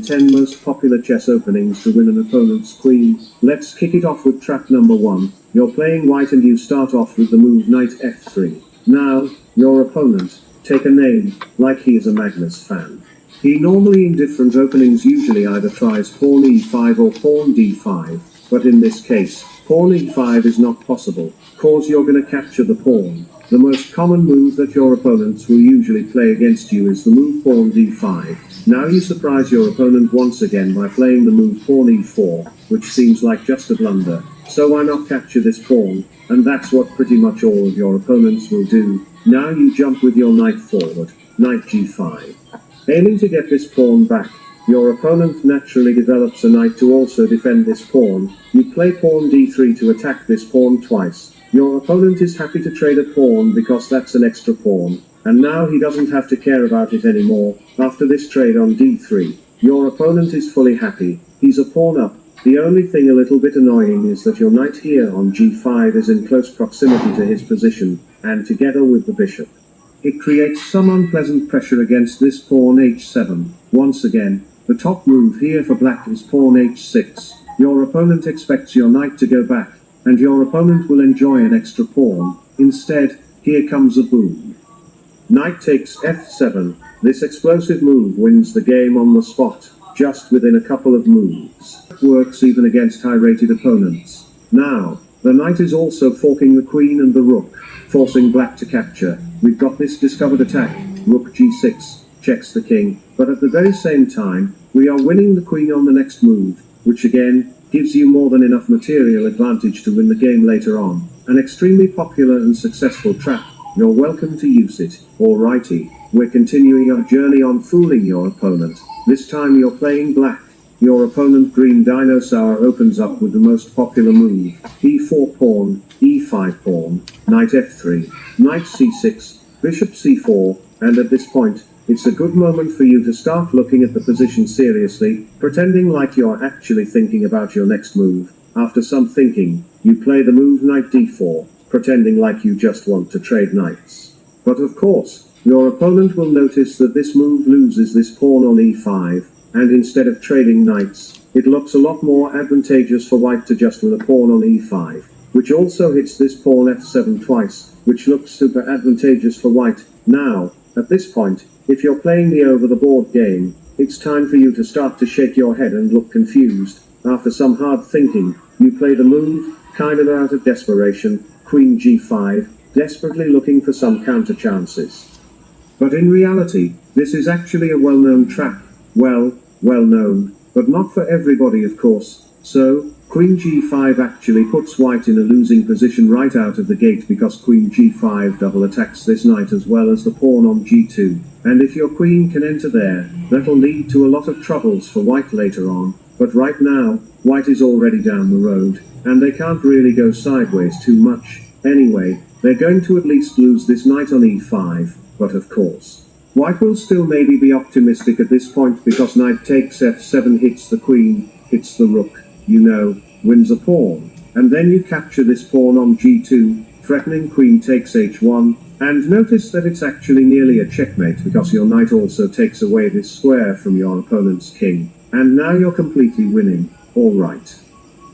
10 most popular chess openings to win an opponent's queen. Let's kick it off with trap number 1. You're playing white and you start off with the move knight f3. Now, your opponent, take a name, like he is a Magnus fan. He normally in different openings usually either tries pawn e5 or pawn d5, but in this case, pawn e5 is not possible, cause you're gonna capture the pawn. The most common move that your opponents will usually play against you is the move pawn d5. Now you surprise your opponent once again by playing the move pawn e4, which seems like just a blunder, so why not capture this pawn, and that's what pretty much all of your opponents will do. Now you jump with your knight forward, knight g5. Aiming to get this pawn back, your opponent naturally develops a knight to also defend this pawn. You play pawn d3 to attack this pawn twice. Your opponent is happy to trade a pawn because that's an extra pawn, and now he doesn't have to care about it anymore. After this trade on d3, your opponent is fully happy. He's a pawn up. The only thing a little bit annoying is that your knight here on g5 is in close proximity to his position, and together with the bishop. It creates some unpleasant pressure against this pawn h7. Once again, the top move here for black is pawn h6. Your opponent expects your knight to go back, and your opponent will enjoy an extra pawn. Instead, here comes a boom. Knight takes f7. This explosive move wins the game on the spot, just within a couple of moves. It works even against high-rated opponents. Now, the knight is also forking the queen and the rook, forcing black to capture. We've got this discovered attack, rook g6, checks the king, but at the very same time, we are winning the queen on the next move, which again, gives you more than enough material advantage to win the game later on. An extremely popular and successful trap. You're welcome to use it. Alrighty, we're continuing our journey on fooling your opponent. This time you're playing black. Your opponent green dinosaur opens up with the most popular move, e4 pawn, e5 pawn, knight f3, knight c6, bishop c4, and at this point, it's a good moment for you to start looking at the position seriously, pretending like you're actually thinking about your next move. After some thinking, you play the move knight d4, pretending like you just want to trade knights. But of course, your opponent will notice that this move loses this pawn on e5, and instead of trading knights, it looks a lot more advantageous for white to just win a pawn on e5, which also hits this pawn f7 twice, which looks super advantageous for white. Now, at this point, if you're playing the over-the-board game, it's time for you to start to shake your head and look confused. After some hard thinking, you play the move, kind of out of desperation, queen g5, desperately looking for some counter chances. But in reality, this is actually a well-known trap. Well known, but not for everybody of course. So, queen g5 actually puts white in a losing position right out of the gate because queen g5 double attacks this knight as well as the pawn on g2. And if your queen can enter there, that'll lead to a lot of troubles for white later on. But right now, white is already down the road, and they can't really go sideways too much. Anyway, they're going to at least lose this knight on e5, but of course, white will still maybe be optimistic at this point because knight takes f7 hits the queen, hits the rook, you know, wins a pawn, and then you capture this pawn on g2, threatening queen takes h1, and notice that it's actually nearly a checkmate because your knight also takes away this square from your opponent's king, and now you're completely winning. Alright.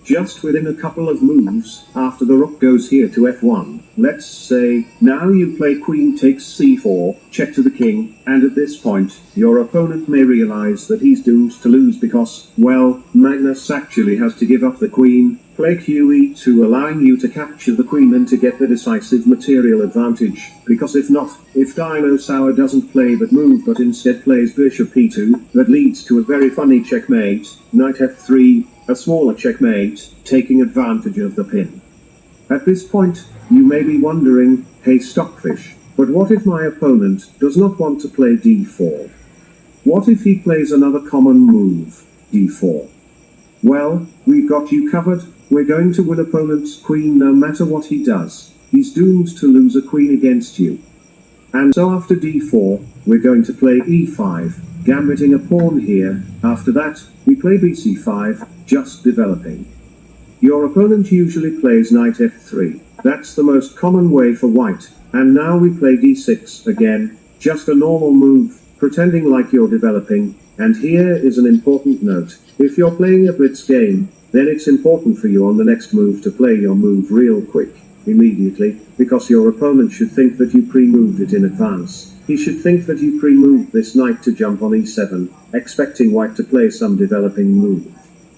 Just within a couple of moves, after the rook goes here to f1, let's say, now you play queen takes c4, check to the king, and at this point, your opponent may realize that he's doomed to lose because, well, Magnus actually has to give up the queen, play qe2 allowing you to capture the queen and to get the decisive material advantage, because if not, if Dinosaur doesn't play that move but instead plays bishop e2, that leads to a very funny checkmate, knight f3, a smaller checkmate, taking advantage of the pin. At this point, you may be wondering, hey Stockfish, but what if my opponent does not want to play d4? What if he plays another common move, d4? Well, we've got you covered. We're going to win opponent's queen no matter what he does. He's doomed to lose a queen against you. And so after d4, we're going to play e5, gambiting a pawn here. After that, we play bc5, just developing. Your opponent usually plays knight f3. That's the most common way for white. And now we play d6 again, just a normal move, pretending like you're developing. And here is an important note. If you're playing a blitz game, then it's important for you on the next move to play your move real quick, immediately, because your opponent should think that you pre-moved it in advance. He should think that you pre-moved this knight to jump on e7, expecting white to play some developing move.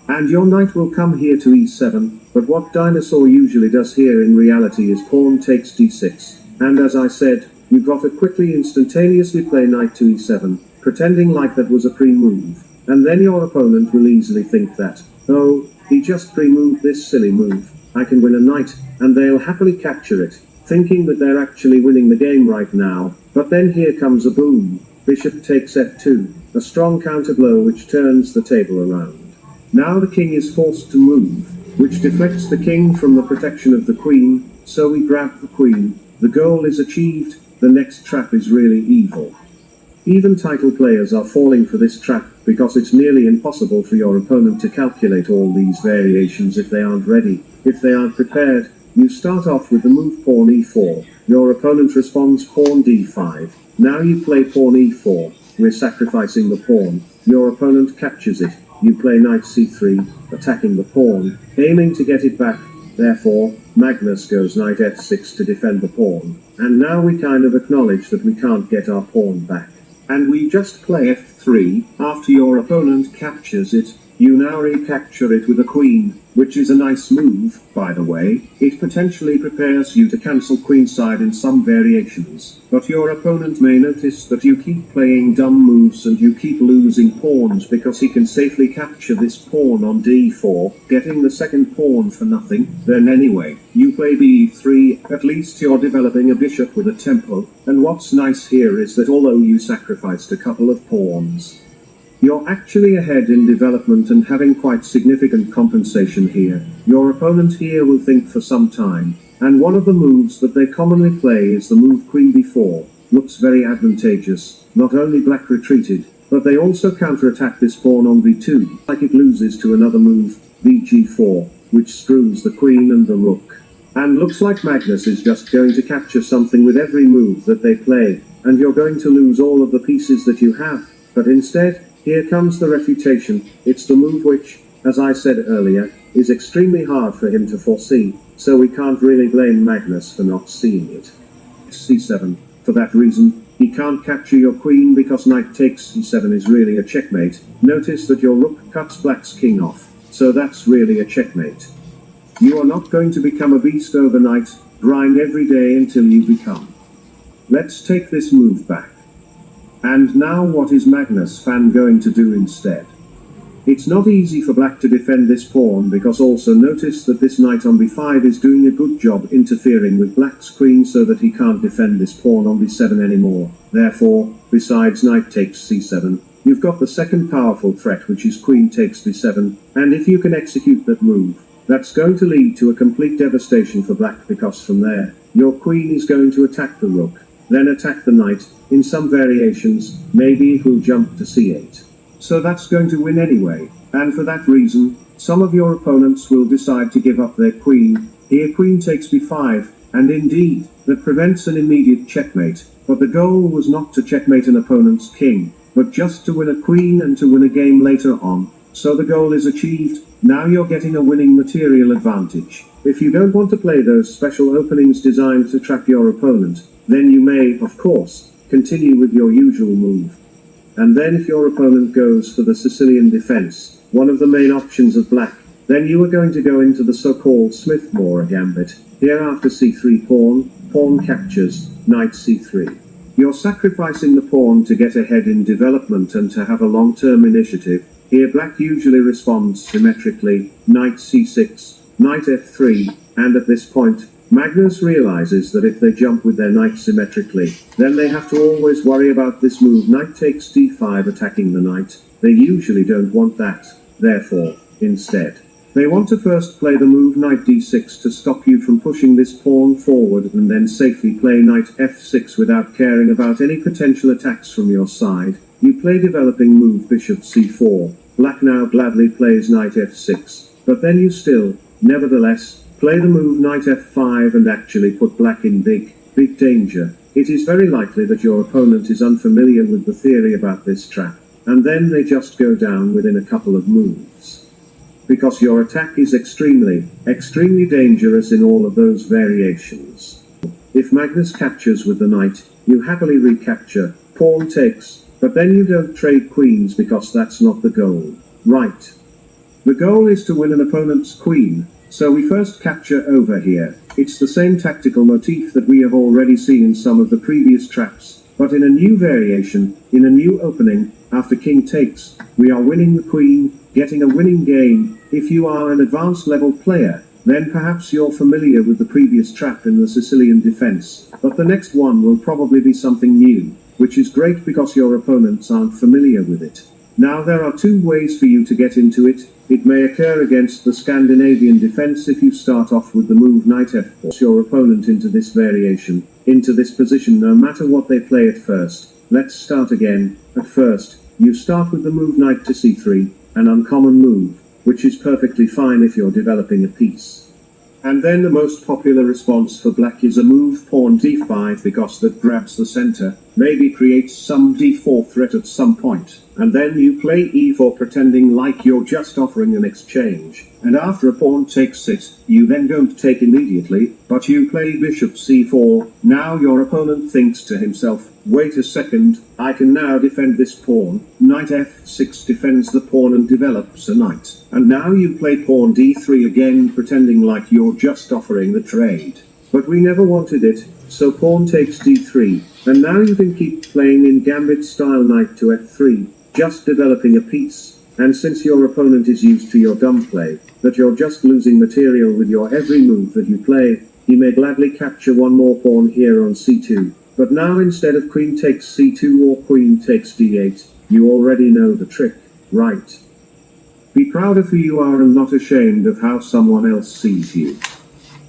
And your knight will come here to e7, but what dinosaur usually does here in reality is pawn takes d6, and as I said, you got to quickly instantaneously play knight to e7, pretending like that was a pre-move, and then your opponent will easily think that, oh, he just pre-moved this silly move, I can win a knight, and they'll happily capture it, thinking that they're actually winning the game right now, but then here comes a boom, bishop takes f2, a strong counterblow which turns the table around. Now the king is forced to move, which deflects the king from the protection of the queen, so we grab the queen, the goal is achieved, the next trap is really evil. Even title players are falling for this trap, because it's nearly impossible for your opponent to calculate all these variations if they aren't ready. If they aren't prepared, you start off with the move pawn e4, your opponent responds pawn d5, now you play pawn e4, we're sacrificing the pawn, your opponent captures it, you play knight c3, attacking the pawn, aiming to get it back, therefore, Magnus goes knight f6 to defend the pawn, and now we kind of acknowledge that we can't get our pawn back. And we just play f3, after your opponent captures it, you now recapture it with a queen, which is a nice move, by the way. It potentially prepares you to cancel queenside in some variations, but your opponent may notice that you keep playing dumb moves and you keep losing pawns because he can safely capture this pawn on d4, getting the second pawn for nothing. Then anyway, you play b3, at least you're developing a bishop with a tempo, and what's nice here is that although you sacrificed a couple of pawns, you're actually ahead in development and having quite significant compensation here. Your opponent here will think for some time, and one of the moves that they commonly play is the move queen b4. Looks very advantageous, not only black retreated, but they also counterattack this pawn on b2, like it loses to another move, bg4, which screws the queen and the rook. And looks like Magnus is just going to capture something with every move that they play, and you're going to lose all of the pieces that you have, but instead, here comes the refutation. It's the move which, as I said earlier, is extremely hard for him to foresee, so we can't really blame Magnus for not seeing it. c7. For that reason, he can't capture your queen because knight takes c7 is really a checkmate. Notice that your rook cuts black's king off, so that's really a checkmate. You are not going to become a beast overnight, grind every day until you become. Let's take this move back. And now what is Magnus fan going to do instead? It's not easy for black to defend this pawn because also notice that this knight on b5 is doing a good job interfering with black's queen so that he can't defend this pawn on b7 anymore. Therefore, besides knight takes c7, you've got the second powerful threat which is queen takes b7, and if you can execute that move, that's going to lead to a complete devastation for black because from there, your queen is going to attack the rook, then attack the knight. In some variations, maybe he'll jump to c8. So that's going to win anyway, and for that reason, some of your opponents will decide to give up their queen. Here queen takes b5, and indeed, that prevents an immediate checkmate, but the goal was not to checkmate an opponent's king, but just to win a queen and to win a game later on. So the goal is achieved, now you're getting a winning material advantage. If you don't want to play those special openings designed to trap your opponent, then you may, of course, continue with your usual move. And then if your opponent goes for the Sicilian defense, one of the main options of black, then you are going to go into the so-called Smith-Morra gambit. Here after c3 pawn captures, knight c3. You're sacrificing the pawn to get ahead in development and to have a long-term initiative. Here black usually responds symmetrically, knight c6, knight f3, and at this point, Magnus realizes that if they jump with their knight symmetrically, then they have to always worry about this move knight takes d5 attacking the knight. They usually don't want that. Therefore, instead, they want to first play the move knight d6 to stop you from pushing this pawn forward and then safely play knight f6 without caring about any potential attacks from your side. You play developing move bishop c4. Black now gladly plays knight f6, but then you still, nevertheless, play the move knight f5 and actually put black in big danger. It is very likely that your opponent is unfamiliar with the theory about this trap. and then they just go down within a couple of moves. Because your attack is extremely dangerous in all of those variations. If Magnus captures with the knight, you happily recapture, pawn takes, but then you don't trade queens because that's not the goal, right? The goal is to win an opponent's queen, so we first capture over here. It's the same tactical motif that we have already seen in some of the previous traps, but in a new variation, in a new opening, after king takes, we are winning the queen, getting a winning game. If you are an advanced level player, then perhaps you're familiar with the previous trap in the Sicilian defense, but the next one will probably be something new, which is great because your opponents aren't familiar with it. Now there are two ways for you to get into it. It may occur against the Scandinavian defense if you start off with the move knight f4. Force your opponent into this variation, into this position no matter what they play at first. Let's start again. At first, you start with the move knight to c3, an uncommon move, which is perfectly fine if you're developing a piece. And then the most popular response for black is a move pawn d5 because that grabs the center, maybe creates some d4 threat at some point. And then you play e4 pretending like you're just offering an exchange, and after a pawn takes it, you then don't take immediately, but you play bishop c4. Now your opponent thinks to himself, wait a second, I can now defend this pawn. Knight f6 defends the pawn and develops a knight. And now you play pawn d3 again pretending like you're just offering the trade. But we never wanted it, so pawn takes d3, and now you can keep playing in gambit style knight to f3, just developing a piece, and since your opponent is used to your dumb play, that you're just losing material with your every move that you play, he may gladly capture one more pawn here on c2, but now instead of queen takes c2 or queen takes d8, you already know the trick, right? Be proud of who you are and not ashamed of how someone else sees you.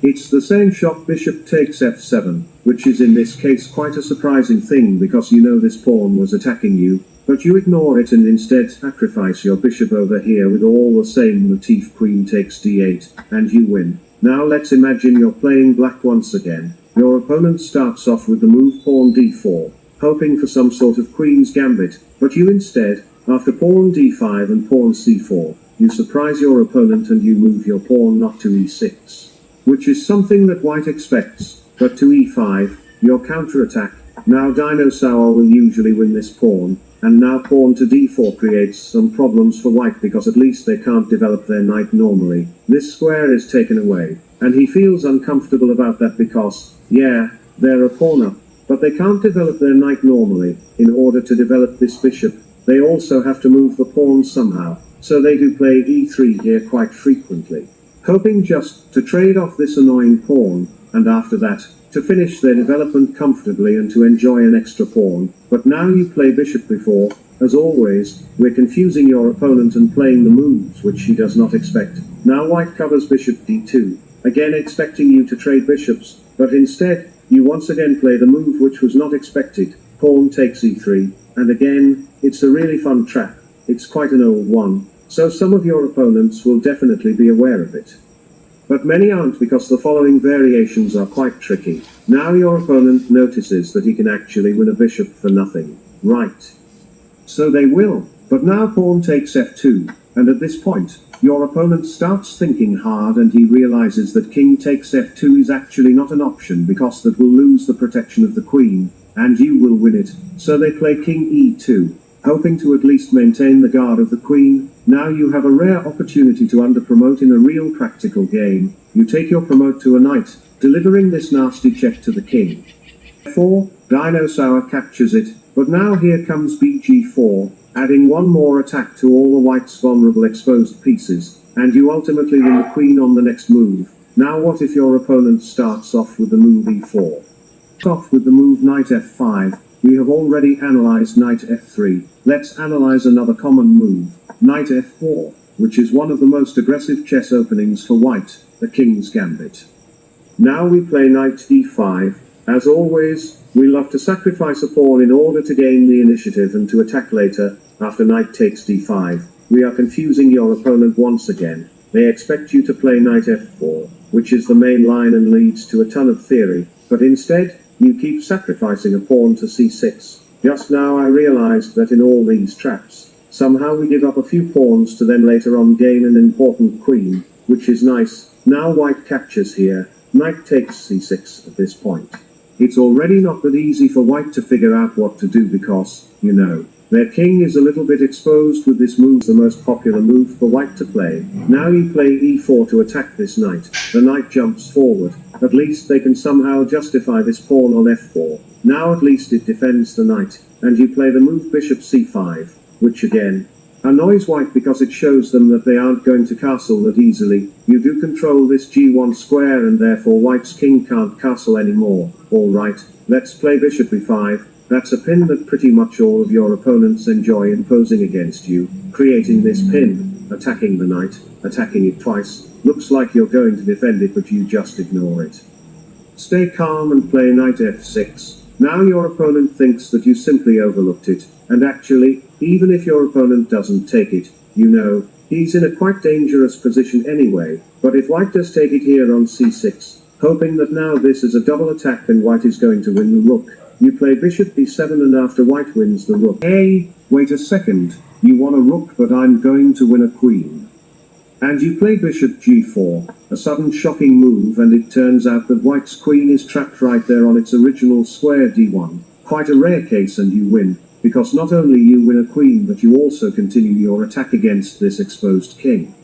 It's the same shot bishop takes f7, which is in this case quite a surprising thing because you know this pawn was attacking you, but you ignore it and instead sacrifice your bishop over here with all the same motif queen takes d8, and you win. Now let's imagine you're playing black once again. Your opponent starts off with the move pawn d4, hoping for some sort of queen's gambit, but you instead, after pawn d5 and pawn c4, you surprise your opponent and you move your pawn not to e6, which is something that white expects, but to e5, your counterattack. Now dinosaur will usually win this pawn, and now pawn to d4 creates some problems for white because at least they can't develop their knight normally. This square is taken away, and he feels uncomfortable about that because, yeah, they're a pawn up, but they can't develop their knight normally. In order to develop this bishop, they also have to move the pawn somehow, so they do play e3 here quite frequently, hoping just to trade off this annoying pawn, and after that, to finish their development comfortably and to enjoy an extra pawn. But now you play bishop before, as always, we're confusing your opponent and playing the moves which he does not expect. Now white covers bishop d2, again expecting you to trade bishops, but instead, you once again play the move which was not expected, pawn takes e3, and again, it's a really fun trap. It's quite an old one, so some of your opponents will definitely be aware of it. But many aren't because the following variations are quite tricky. Now your opponent notices that he can actually win a bishop for nothing, right? So they will, but now pawn takes f2, and at this point, your opponent starts thinking hard and he realizes that king takes f2 is actually not an option because that will lose the protection of the queen, and you will win it, so they play king e2, hoping to at least maintain the guard of the queen. Now you have a rare opportunity to underpromote in a real practical game. You take your promote to a knight, delivering this nasty check to the king. 4. Dinosaur captures it, but now here comes bg4, adding one more attack to all the white's vulnerable exposed pieces, and you ultimately win the queen on the next move. Now what if your opponent starts off with the move e4? Off with the move knight f5. We have already analyzed knight f3. Let's analyze another common move, knight f4, which is one of the most aggressive chess openings for white, the king's gambit. Now we play knight d5. As always, we love to sacrifice a pawn in order to gain the initiative and to attack later. After knight takes d5, we are confusing your opponent once again. They expect you to play knight f4, which is the main line and leads to a ton of theory, but instead, you keep sacrificing a pawn to c6. Just now I realized that in all these traps, Somehow we give up a few pawns to then later on gain an important queen, which is nice. Now white captures here. Knight takes c6 at this point. It's already not that easy for white to figure out what to do because, you know, their king is a little bit exposed with this move, the most popular move for white to play. Now you play e4 to attack this knight. The knight jumps forward. At least they can somehow justify this pawn on f4. Now at least it defends the knight. And you play the move bishop c5, which again annoys white because it shows them that they aren't going to castle that easily. You do control this g1 square and therefore white's king can't castle anymore. Alright, let's play bishop e5. That's a pin that pretty much all of your opponents enjoy imposing against you. Creating this pin, attacking the knight, attacking it twice. Looks like you're going to defend it but you just ignore it. Stay calm and play knight f6. Now your opponent thinks that you simply overlooked it. And actually, even if your opponent doesn't take it, you know, he's in a quite dangerous position anyway. But if white does take it here on c6, hoping that now this is a double attack and white is going to win the rook, you play bishop b7 and after white wins the rook. Hey, wait a second, you want a rook but I'm going to win a queen. And you play bishop g4, a sudden shocking move, and it turns out that white's queen is trapped right there on its original square d1. Quite a rare case and you win, because not only you win a queen but you also continue your attack against this exposed king.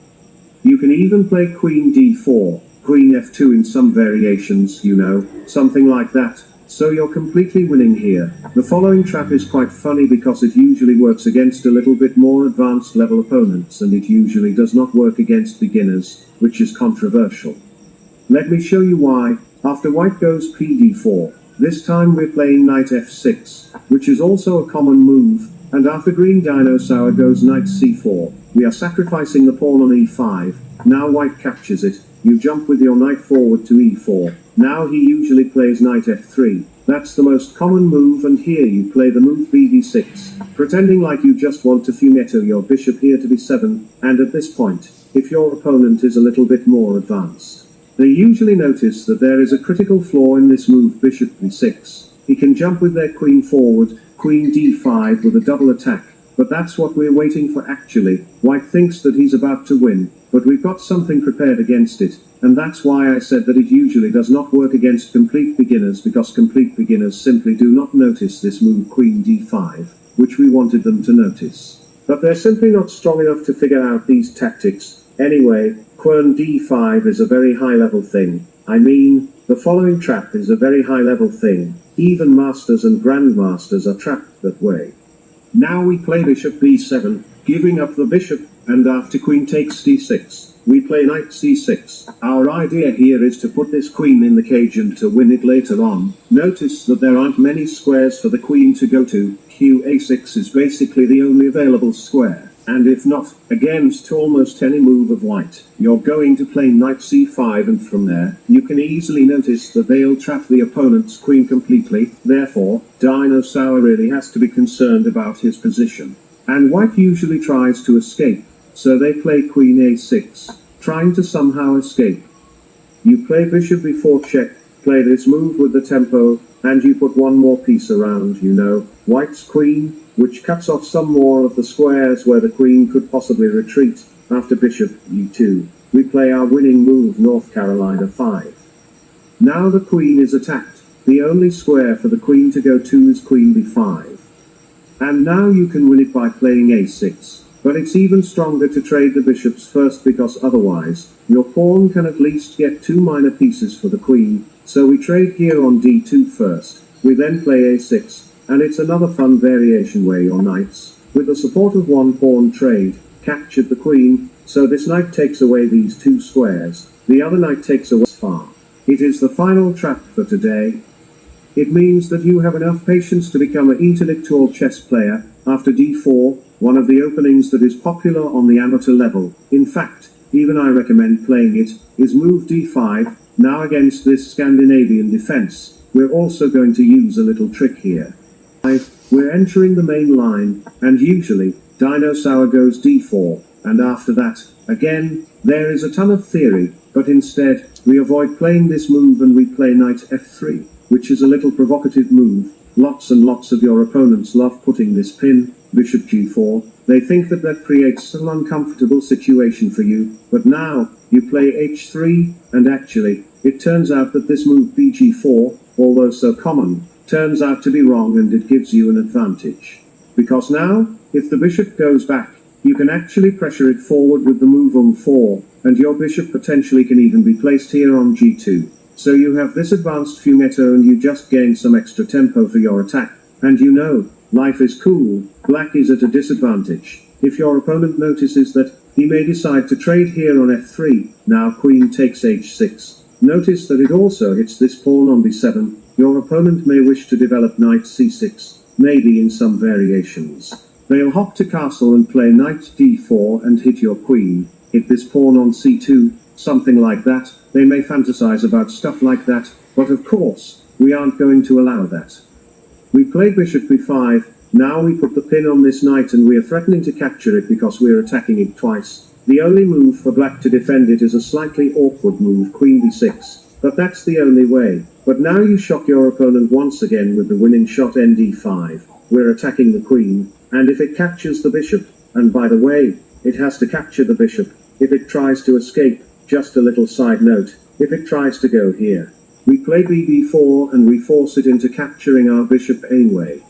You can even play queen d4, queen f2 in some variations, you know, something like that. So you're completely winning here. The following trap is quite funny because it usually works against a little bit more advanced level opponents and it usually does not work against beginners, which is controversial. Let me show you why. After white goes pd4, this time we're playing knight f6, which is also a common move, and after green dinosaur goes knight c4, we are sacrificing the pawn on e5. Now white captures it. You jump with your knight forward to e4. Now he usually plays knight f3. That's the most common move, and here you play the move bd6, pretending like you just want to fumetto your bishop here to b7, and at this point, if your opponent is a little bit more advanced, they usually notice that there is a critical flaw in this move bishop b6. He can jump with their queen forward, queen d5 with a double attack, but that's what we're waiting for actually. White thinks that he's about to win, but we've got something prepared against it, and that's why I said that it usually does not work against complete beginners, because complete beginners simply do not notice this move queen d5, which we wanted them to notice. But they're simply not strong enough to figure out these tactics. Anyway, queen d5 is a very high level thing. I mean, the following trap is a very high level thing. Even masters and grandmasters are trapped that way. Now we play bishop b7, giving up the bishop, and after queen takes d6, we play knight c6. Our idea here is to put this queen in the cage and to win it later on. Notice that there aren't many squares for the queen to go to. qa6 is basically the only available square. And if not, against almost any move of white, you're going to play knight c5, and from there, you can easily notice that they'll trap the opponent's queen completely. Therefore, Dinosaur really has to be concerned about his position. And white usually tries to escape, so they play queen a6, trying to somehow escape. You play bishop b4 check, play this move with the tempo, and you put one more piece around, you know, white's queen, which cuts off some more of the squares where the queen could possibly retreat. After bishop e2, we play our winning move North Carolina 5. Now the queen is attacked. The only square for the queen to go to is queen b5. And now you can win it by playing a6. But it's even stronger to trade the bishops first, because otherwise, your pawn can at least get two minor pieces for the queen. So we trade here on d2 first. We then play a6. And it's another fun variation where your knights, with the support of one pawn trade, captured the queen, so this knight takes away these two squares, the other knight takes away far. It is the final trap for today. It means that you have enough patience to become an intellectual chess player. After d4, one of the openings that is popular on the amateur level, in fact, even I recommend playing it, is move d5. Now against this Scandinavian defense, we're also going to use a little trick here. We're entering the main line, and usually, Dinosaur goes d4, and after that, again, there is a ton of theory, but instead, we avoid playing this move and we play knight f3, which is a little provocative move. Lots and lots of your opponents love putting this pin, bishop g4, They think that that creates some uncomfortable situation for you, but now, you play h3, and actually, it turns out that this move bg4, although so common, turns out to be wrong and it gives you an advantage. Because now, if the bishop goes back, you can actually pressure it forward with the move4, and your bishop potentially can even be placed here on g2. So you have this advanced fumetto and you just gain some extra tempo for your attack, and you know, life is cool, black is at a disadvantage. If your opponent notices that, he may decide to trade here on f3, now queen takes h6. Notice that it also hits this pawn on b7, your opponent may wish to develop knight c6, maybe in some variations. They'll hop to castle and play knight d4 and hit your queen, hit this pawn on c2, something like that. They may fantasize about stuff like that, but of course, we aren't going to allow that. We play bishop b5, now we put the pin on this knight and we are threatening to capture it because we're attacking it twice. The only move for black to defend it is a slightly awkward move, queen b6, but that's the only way. But now you shock your opponent once again with the winning shot nd5. We're attacking the queen, and if it captures the bishop, and by the way, it has to capture the bishop, if it tries to escape, just a little side note, if it tries to go here, we play bb4 and we force it into capturing our bishop anyway.